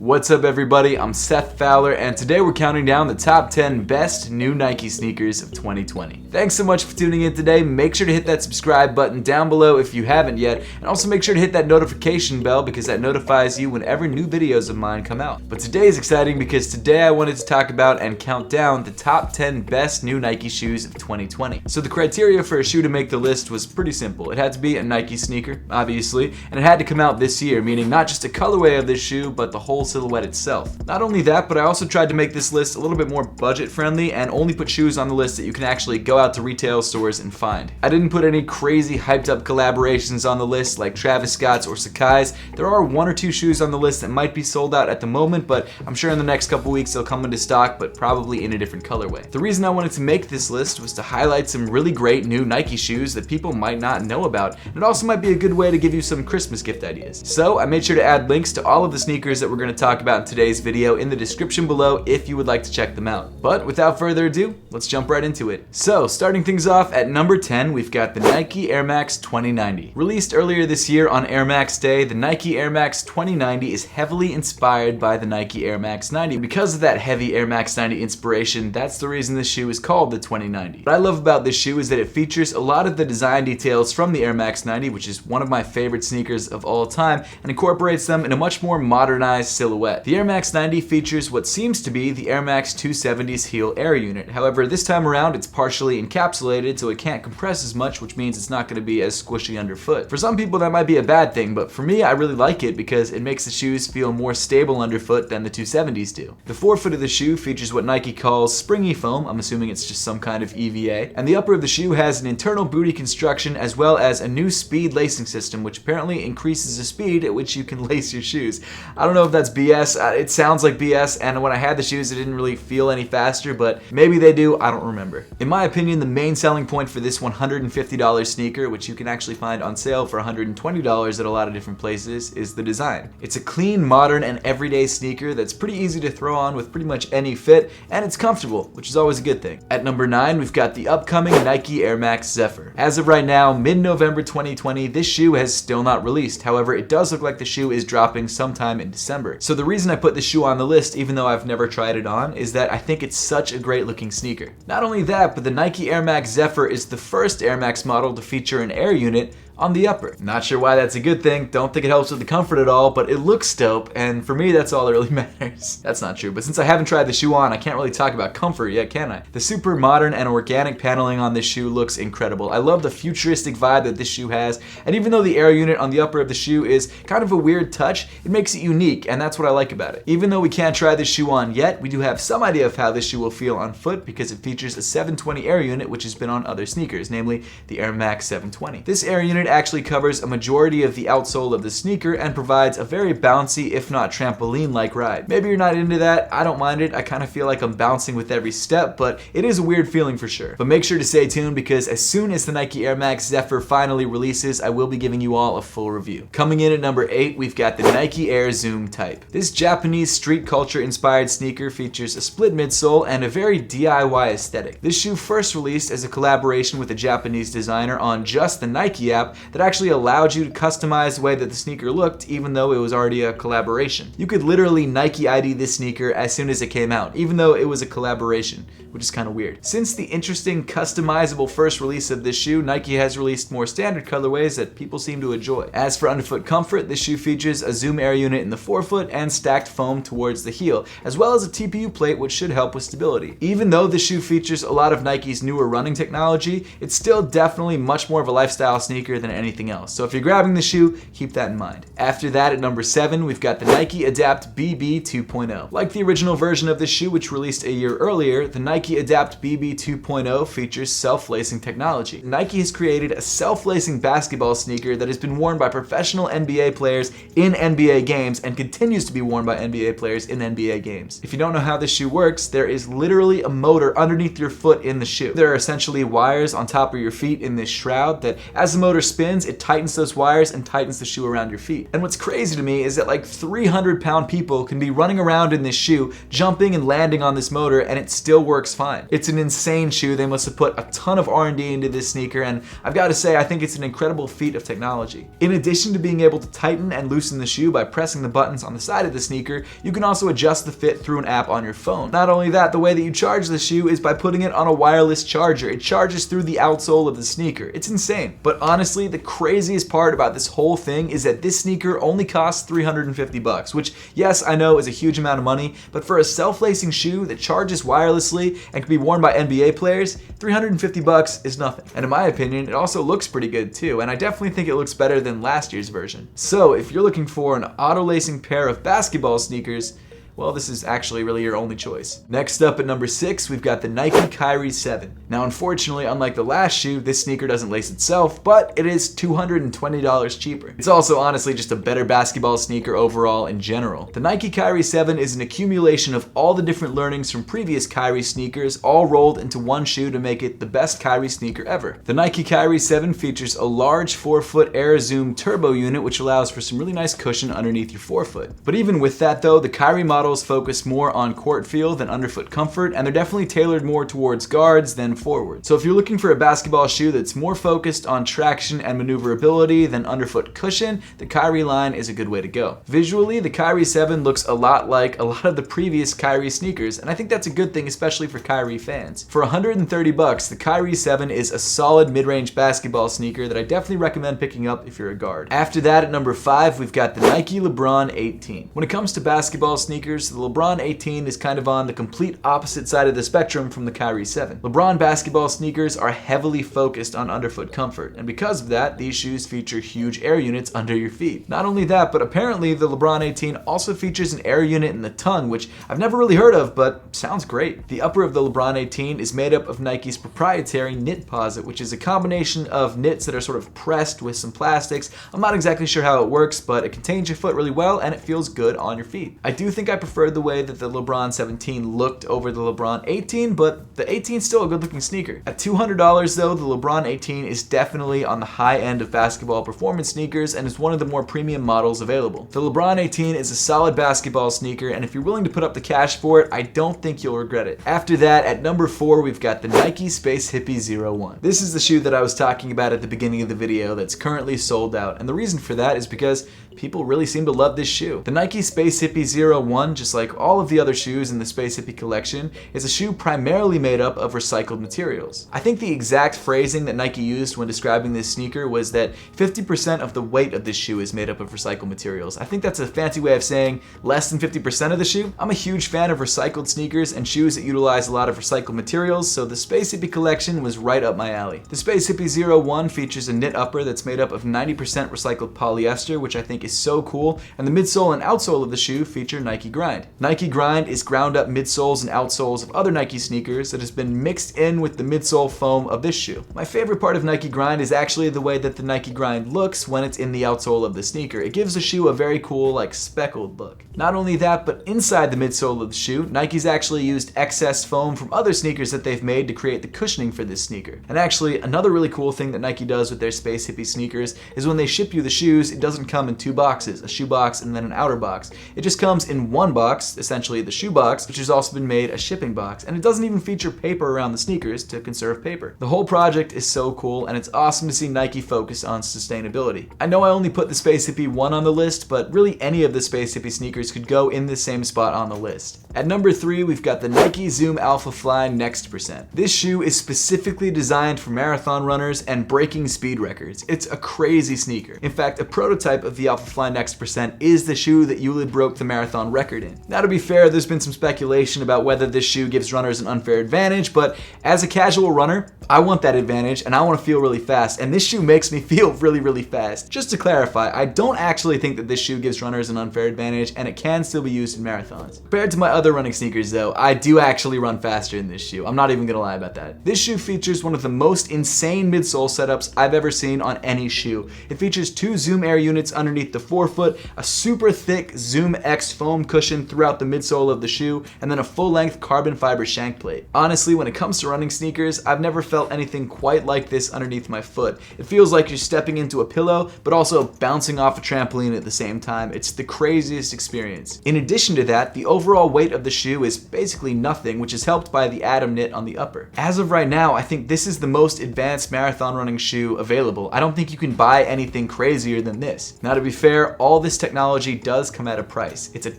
What's up everybody, I'm Seth Fowler and today we're counting down the top 10 best new Nike sneakers of 2020. Thanks so much for tuning in today. Make sure to hit that subscribe button down below if you haven't yet, and also make sure to hit that notification bell because that notifies you whenever new videos of mine come out. But today is exciting because today I wanted to talk about and count down the top 10 best new Nike shoes of 2020. So the criteria for a shoe to make the list was pretty simple. It had to be a Nike sneaker, obviously, and it had to come out this year, meaning not just a colorway of this shoe, but the whole silhouette itself. Not only that, but I also tried to make this list a little bit more budget friendly and only put shoes on the list that you can actually go out to retail stores and find. I didn't put any crazy hyped up collaborations on the list like Travis Scott's or Sakai's. There are one or two shoes on the list that might be sold out at the moment, but I'm sure in the next couple weeks they'll come into stock, but probably in a different colorway. The reason I wanted to make this list was to highlight some really great new Nike shoes that people might not know about, and it also might be a good way to give you some Christmas gift ideas. So I made sure to add links to all of the sneakers that we're going to talk about in today's video in the description below if you would like to check them out. But without further ado, let's jump right into it. So starting things off at number 10, we've got the Nike Air Max 2090. Released earlier this year on Air Max Day, the Nike Air Max 2090 is heavily inspired by the Nike Air Max 90. Because of that heavy Air Max 90 inspiration, that's the reason this shoe is called the 2090. What I love about this shoe is that it features a lot of the design details from the Air Max 90, which is one of my favorite sneakers of all time, and incorporates them in a much more modernized silhouette. The Air Max 90 features what seems to be the Air Max 270's heel air unit. However, this time around it's partially encapsulated so it can't compress as much, which means it's not going to be as squishy underfoot. For some people that might be a bad thing, but for me I really like it because it makes the shoes feel more stable underfoot than the 270's do. The forefoot of the shoe features what Nike calls springy foam, I'm assuming it's just some kind of EVA, and the upper of the shoe has an internal booty construction as well as a new speed lacing system which apparently increases the speed at which you can lace your shoes. I don't know if that's BS, it sounds like BS, and when I had the shoes it didn't really feel any faster, but maybe they do, I don't remember. In my opinion, the main selling point for this $150 sneaker, which you can actually find on sale for $120 at a lot of different places, is the design. It's a clean, modern, and everyday sneaker that's pretty easy to throw on with pretty much any fit, and it's comfortable, which is always a good thing. At number 9, we've got the upcoming Nike Air Max Zephyr. As of right now, mid-November 2020, this shoe has still not released. However, it does look like the shoe is dropping sometime in December. So the reason I put this shoe on the list, even though I've never tried it on, is that I think it's such a great looking sneaker. Not only that, but the Nike Air Max Zephyr is the first Air Max model to feature an air unit on the upper. Not sure why that's a good thing, don't think it helps with the comfort at all, but it looks dope, and for me that's all that really matters. That's not true, but since I haven't tried the shoe on, I can't really talk about comfort yet, can I? The super modern and organic paneling on this shoe looks incredible. I love the futuristic vibe that this shoe has, and even though the air unit on the upper of the shoe is kind of a weird touch, it makes it unique, and that's what I like about it. Even though we can't try this shoe on yet, we do have some idea of how this shoe will feel on foot because it features a 720 air unit which has been on other sneakers, namely the Air Max 720. This air unit actually covers a majority of the outsole of the sneaker and provides a very bouncy, if not trampoline-like ride. Maybe you're not into that, I don't mind it, I kind of feel like I'm bouncing with every step, but it is a weird feeling for sure. But make sure to stay tuned because as soon as the Nike Air Max Zephyr finally releases, I will be giving you all a full review. Coming in at number 8, we've got the Nike Air Zoom Type. This Japanese street culture inspired sneaker features a split midsole and a very DIY aesthetic. This shoe first released as a collaboration with a Japanese designer on just the Nike app that actually allowed you to customize the way that the sneaker looked even though it was already a collaboration. You could literally Nike ID this sneaker as soon as it came out, even though it was a collaboration, which is kind of weird. Since the interesting customizable first release of this shoe, Nike has released more standard colorways that people seem to enjoy. As for underfoot comfort, this shoe features a Zoom air unit in the forefoot and stacked foam towards the heel, as well as a TPU plate which should help with stability. Even though this shoe features a lot of Nike's newer running technology, it's still definitely much more of a lifestyle sneaker than anything else. So if you're grabbing the shoe, keep that in mind. After that, at number 7, we've got the Nike Adapt BB 2.0. Like the original version of this shoe, which released a year earlier, the Nike Adapt BB 2.0 features self-lacing technology. Nike has created a self-lacing basketball sneaker that has been worn by professional NBA players in NBA games and continues to be worn by NBA players in NBA games. If you don't know how this shoe works, there is literally a motor underneath your foot in the shoe. There are essentially wires on top of your feet in this shroud that, as the motor spins, spins, it tightens those wires and tightens the shoe around your feet. And what's crazy to me is that like 300-pound people can be running around in this shoe, jumping and landing on this motor, and it still works fine. It's an insane shoe. They must have put a ton of R&D into this sneaker, and I've got to say, I think it's an incredible feat of technology. In addition to being able to tighten and loosen the shoe by pressing the buttons on the side of the sneaker, you can also adjust the fit through an app on your phone. Not only that, the way that you charge the shoe is by putting it on a wireless charger. It charges through the outsole of the sneaker. It's insane. But honestly, the craziest part about this whole thing is that this sneaker only costs $350, which, yes, I know is a huge amount of money, but for a self-lacing shoe that charges wirelessly and can be worn by NBA players, $350 is nothing. And in my opinion, it also looks pretty good too, and I definitely think it looks better than last year's version. So if you're looking for an auto-lacing pair of basketball sneakers, well, this is actually really your only choice. Next up at number 6, we've got the Nike Kyrie 7. Now, unfortunately, unlike the last shoe, this sneaker doesn't lace itself, but it is $220 cheaper. It's also honestly just a better basketball sneaker overall in general. The Nike Kyrie 7 is an accumulation of all the different learnings from previous Kyrie sneakers, all rolled into one shoe to make it the best Kyrie sneaker ever. The Nike Kyrie 7 features a large 4-foot Air Zoom turbo unit, which allows for some really nice cushion underneath your forefoot. But even with that though, the Kyrie models focus more on court feel than underfoot comfort, and they're definitely tailored more towards guards than forwards. So if you're looking for a basketball shoe that's more focused on traction and maneuverability than underfoot cushion, the Kyrie line is a good way to go. Visually, the Kyrie 7 looks a lot like a lot of the previous Kyrie sneakers, and I think that's a good thing, especially for Kyrie fans. For $130, the Kyrie 7 is a solid mid-range basketball sneaker that I definitely recommend picking up if you're a guard. After that, at number 5, we've got the Nike Lebron 18. When it comes to basketball sneakers, the LeBron 18 is kind of on the complete opposite side of the spectrum from the Kyrie 7. LeBron basketball sneakers are heavily focused on underfoot comfort, and because of that, these shoes feature huge air units under your feet. Not only that, but apparently the LeBron 18 also features an air unit in the tongue, which I've never really heard of, but sounds great. The upper of the LeBron 18 is made up of Nike's proprietary knit posit, which is a combination of knits that are sort of pressed with some plastics. I'm not exactly sure how it works, but it contains your foot really well, and it feels good on your feet. I do think I preferred the way that the LeBron 17 looked over the LeBron 18, but the 18 is still a good looking sneaker. At $200 though, the LeBron 18 is definitely on the high end of basketball performance sneakers and is one of the more premium models available. The LeBron 18 is a solid basketball sneaker, and if you're willing to put up the cash for it, I don't think you'll regret it. After that, at number 4, we've got the Nike Space Hippie 01. This is the shoe that I was talking about at the beginning of the video that's currently sold out, and the reason for that is because people really seem to love this shoe. The Nike Space Hippie 01, just like all of the other shoes in the Space Hippie collection, is a shoe primarily made up of recycled materials. I think the exact phrasing that Nike used when describing this sneaker was that 50% of the weight of this shoe is made up of recycled materials. I think that's a fancy way of saying less than 50% of the shoe. I'm a huge fan of recycled sneakers and shoes that utilize a lot of recycled materials, so the Space Hippie collection was right up my alley. The Space Hippie 01 features a knit upper that's made up of 90% recycled polyester, which I think is so cool, and the midsole and outsole of the shoe feature Nike Grind. Nike Grind is ground up midsoles and outsoles of other Nike sneakers that has been mixed in with the midsole foam of this shoe. My favorite part of Nike Grind is actually the way that the Nike Grind looks when it's in the outsole of the sneaker. It gives the shoe a very cool, like, speckled look. Not only that, but inside the midsole of the shoe, Nike's actually used excess foam from other sneakers that they've made to create the cushioning for this sneaker. And actually, another really cool thing that Nike does with their Space Hippie sneakers is when they ship you the shoes, it doesn't come in two boxes, a shoe box and then an outer box. It just comes in one box, essentially the shoe box, which has also been made a shipping box, and it doesn't even feature paper around the sneakers to conserve paper. The whole project is so cool, and it's awesome to see Nike focus on sustainability. I know I only put the Space Hippie 1 on the list, but really any of the Space Hippie sneakers could go in the same spot on the list. At number 3, we've got the Nike Zoom AlphaFly Next Percent. This shoe is specifically designed for marathon runners and breaking speed records. It's a crazy sneaker. In fact, a prototype of the AlphaFly Next Percent is the shoe that Ulydd broke the marathon record in. Now, to be fair, there's been some speculation about whether this shoe gives runners an unfair advantage, but as a casual runner, I want that advantage and I want to feel really fast, and this shoe makes me feel really fast. Just to clarify, I don't actually think that this shoe gives runners an unfair advantage, and it can still be used in marathons. Compared to my other running sneakers though, I do actually run faster in this shoe. I'm not even gonna lie about that. This shoe features one of the most insane midsole setups I've ever seen on any shoe. It features 2 Zoom Air units underneath the forefoot, a super thick Zoom X foam cushion cushion throughout the midsole of the shoe, and then a full-length carbon fiber shank plate. Honestly, when it comes to running sneakers, I've never felt anything quite like this underneath my foot. It feels like you're stepping into a pillow, but also bouncing off a trampoline at the same time. It's the craziest experience. In addition to that, the overall weight of the shoe is basically nothing, which is helped by the Atom knit on the upper. As of right now, I think this is the most advanced marathon running shoe available. I don't think you can buy anything crazier than this. Now, to be fair, all this technology does come at a price. It's a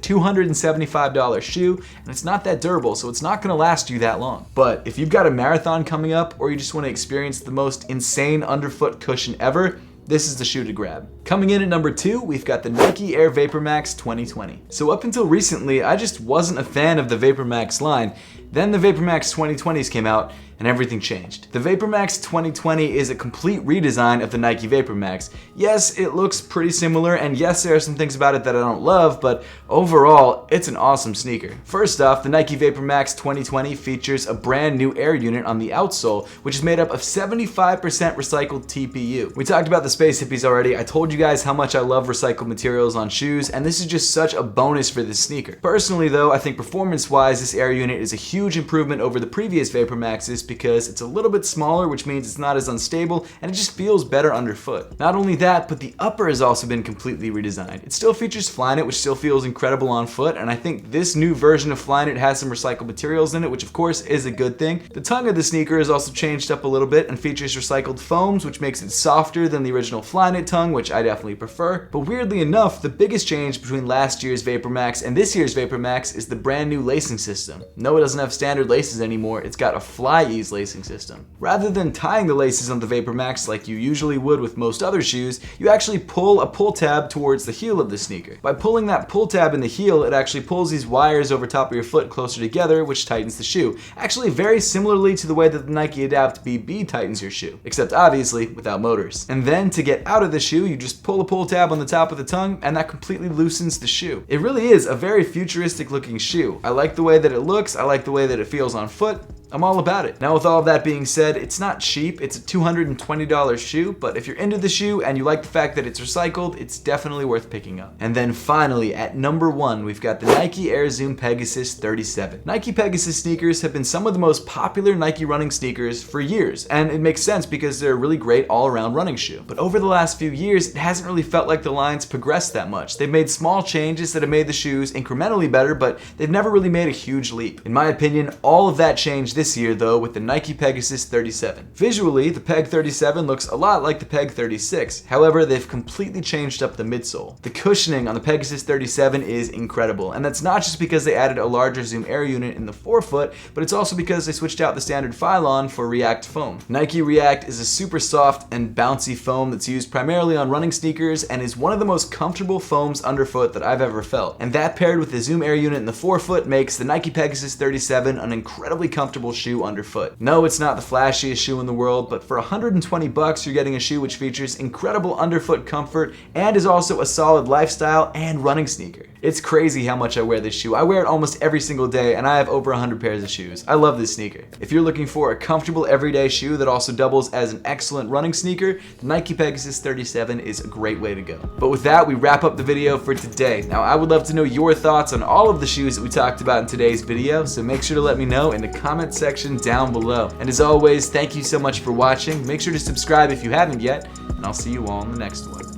$275 shoe, and it's not that durable, so it's not gonna last you that long. But if you've got a marathon coming up, or you just wanna experience the most insane underfoot cushion ever, this is the shoe to grab. Coming in at number 2, we've got the Nike Air Vapormax 2020. So up until recently, I just wasn't a fan of the Vapormax line. Then the Vapormax 2020s came out, and everything changed. The Vapormax 2020 is a complete redesign of the Nike Vapormax. Yes, it looks pretty similar, and yes, there are some things about it that I don't love, but overall, it's an awesome sneaker. First off, the Nike Vapormax 2020 features a brand new air unit on the outsole, which is made up of 75% recycled TPU. We talked about the Space Hippies already. I told you guys how much I love recycled materials on shoes, and this is just such a bonus for this sneaker. Personally though, I think performance-wise, this air unit is a huge improvement over the previous Vapormaxes because it's a little bit smaller, which means it's not as unstable, and it just feels better underfoot. Not only that, but the upper has also been completely redesigned. It still features Flyknit, which still feels incredible on foot, and I think this new version of Flyknit has some recycled materials in it, which of course is a good thing. The tongue of the sneaker is also changed up a little bit and features recycled foams, which makes it softer than the original Flyknit tongue, which I definitely prefer. But weirdly enough, the biggest change between last year's Vapormax and this year's Vapormax is the brand new lacing system. No, it doesn't have standard laces anymore, it's got a Fly Ease lacing system. Rather than tying the laces on the Vapormax like you usually would with most other shoes, you actually pull a pull tab towards the heel of the sneaker. By pulling that pull tab in the heel, it actually pulls these wires over top of your foot closer together, which tightens the shoe. Actually very similarly to the way that the Nike Adapt BB tightens your shoe, except obviously without motors. And then to get out of the shoe, you just pull a pull tab on the top of the tongue, and that completely loosens the shoe. It really is a very futuristic looking shoe. I like the way that it looks, I like the way that it feels on foot. I'm all about it. Now with all of that being said, it's not cheap. It's a $220 shoe, but if you're into the shoe and you like the fact that it's recycled, it's definitely worth picking up. And then finally, at number 1, we've got the Nike Air Zoom Pegasus 37. Nike Pegasus sneakers have been some of the most popular Nike running sneakers for years, and it makes sense because they're a really great all-around running shoe. But over the last few years, it hasn't really felt like the line's progressed that much. They've made small changes that have made the shoes incrementally better, but they've never really made a huge leap. In my opinion, all of that changed this year though with the Nike Pegasus 37. Visually, the Peg 37 looks a lot like the Peg 36. However, they've completely changed up the midsole. The cushioning on the Pegasus 37 is incredible, and that's not just because they added a larger Zoom Air unit in the forefoot, but it's also because they switched out the standard Phylon for React foam. Nike React is a super soft and bouncy foam that's used primarily on running sneakers and is one of the most comfortable foams underfoot that I've ever felt. And that paired with the Zoom Air unit in the forefoot makes the Nike Pegasus 37 an incredibly comfortable shoe underfoot. No, it's not the flashiest shoe in the world, but for $120 you're getting a shoe which features incredible underfoot comfort and is also a solid lifestyle and running sneaker. It's crazy how much I wear this shoe. I wear it almost every single day and I have over 100 pairs of shoes. I love this sneaker. If you're looking for a comfortable everyday shoe that also doubles as an excellent running sneaker, the Nike Pegasus 37 is a great way to go. But with that, we wrap up the video for today. Now, I would love to know your thoughts on all of the shoes that we talked about in today's video, so make sure to let me know in the comment section down below. And as always, thank you so much for watching. Make sure to subscribe if you haven't yet, and I'll see you all in the next one.